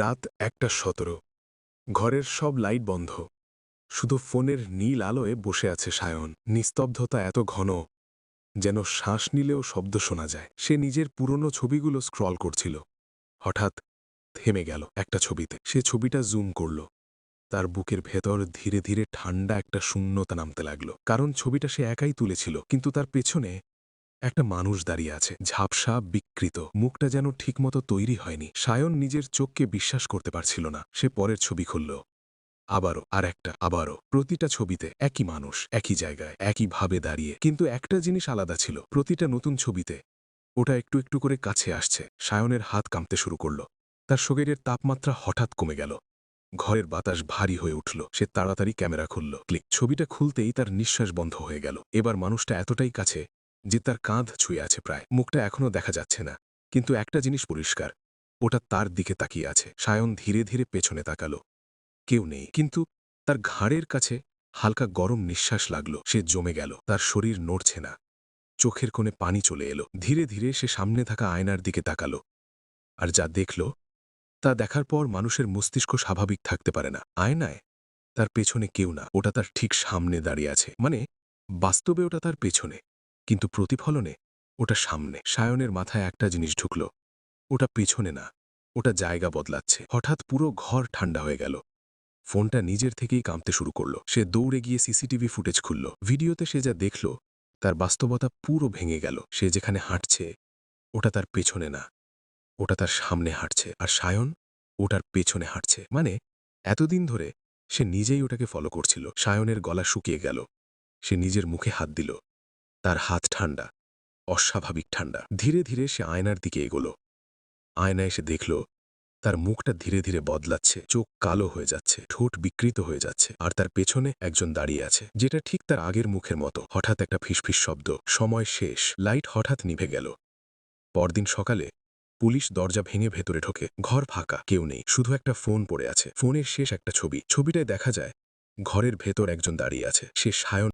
রাত ১:১৭। ঘরের সব লাইট বন্ধ। শুধু ফোনের নীল আলোয় বসে আছে সায়ন। নিস্তব্ধতা এত ঘন, যেন শ্বাস নিলেও শব্দ শোনা যায়। সে নিজের পুরনো ছবিগুলো স্ক্রল করছিল। হঠাৎ থেমে গেল একটা ছবিতে। সে ছবিটা জুম করল। তার বুকের ভেতর ধীরে ধীরে ঠান্ডা একটা শূন্যতা নামতে লাগল। কারণ ছবিটা সে একাই তুলেছিল, কিন্তু তার পেছনে একটা মানুষ দাঁড়িয়ে আছে, ঝাপসা, বিকৃত, মুখটা যেন ঠিকমতো তৈরি হয়নি। সায়ন নিজের চোখকে বিশ্বাস করতে পারছিল না। সে পরের ছবি খুলল। আবারও, আর একটা, আবারও। প্রতিটা ছবিতে একই মানুষ, একই জায়গায়, একইভাবে দাঁড়িয়ে। কিন্তু একটা জিনিস আলাদা ছিল। প্রতিটা নতুন ছবিতে ওটা একটু একটু করে কাছে আসছে। সায়নের হাত কাঁপতে শুরু করল। তার শরীরের তাপমাত্রা হঠাৎ কমে গেল। ঘরের বাতাস ভারী হয়ে উঠল। সে তাড়াতাড়ি ক্যামেরা খুলল। ক্লিক। ছবিটা খুলতেই তার নিঃশ্বাস বন্ধ হয়ে গেল। এবার মানুষটা এতটাই কাছে যে তার কাঁধ ছুঁয়ে আছে প্রায়। মুখটা এখনও দেখা যাচ্ছে না, কিন্তু একটা জিনিস পরিষ্কার, ওটা তার দিকে তাকিয়ে আছে। সায়ন ধীরে ধীরে পেছনে তাকালো। কেউ নেই, কিন্তু তার ঘাড়ের কাছে হালকা গরম নিঃশ্বাস লাগল। সে জমে গেল। তার শরীর নড়ছে না। চোখের কোণে পানি চলে এলো। ধীরে ধীরে সে সামনে থাকা আয়নার দিকে তাকালো। আর যা দেখল, তা দেখার পর মানুষের মস্তিষ্ক স্বাভাবিক থাকতে পারে না। আয়নায় তার পেছনে কেউ না, ওটা তার ঠিক সামনে দাঁড়িয়ে আছে। মানে বাস্তবে ওটা তার পেছনে, কিন্তু প্রতিফলনে ওটা সামনে। সায়নের মাথায় একটা জিনিস ঢুকল, ওটা পেছনে না, ওটা জায়গা বদলাচ্ছে। হঠাৎ পুরো ঘর ঠান্ডা হয়ে গেল। ফোনটা নিজের থেকেই কাঁপতে শুরু করল। সে দৌড়ে গিয়ে সিসিটিভি ফুটেজ খুলল। ভিডিওতে সে যা দেখল, তার বাস্তবতা পুরো ভেঙে গেল। সে যেখানে হাঁটছে, ওটা তার পেছনে না, ওটা তার সামনে হাঁটছে। আর সায়ন ওটার পেছনে হাঁটছে। মানে এতদিন ধরে সে নিজেই ওটাকে ফলো করছিল। সায়নের গলা শুকিয়ে গেল। সে নিজের মুখে হাত দিল। তার হাত ঠান্ডা, অস্বাভাবিক ঠান্ডা। ধীরে ধীরে সে আয়নার দিকে এগোল। আয়নায় এসে দেখল, তার মুখটা ধীরে ধীরে বদলাচ্ছে। চোখ কালো হয়ে যাচ্ছে, ঠোঁট বিকৃত হয়ে যাচ্ছে। আর তার পেছনে একজন দাঁড়িয়ে আছে, যেটা ঠিক তার আগের মুখের মতো। হঠাৎ একটা ফিসফিস শব্দ। সময় শেষ। লাইট হঠাৎ নিভে গেল। পরদিন সকালে পুলিশ দরজা ভেঙে ভেতরে ঢোকে। ঘর ফাঁকা, কেউ নেই, শুধু একটা ফোন পড়ে আছে। ফোনের শেষ একটা ছবি। ছবিটায় দেখা যায় ঘরের ভেতর একজন দাঁড়িয়ে আছে। সে সায়ন।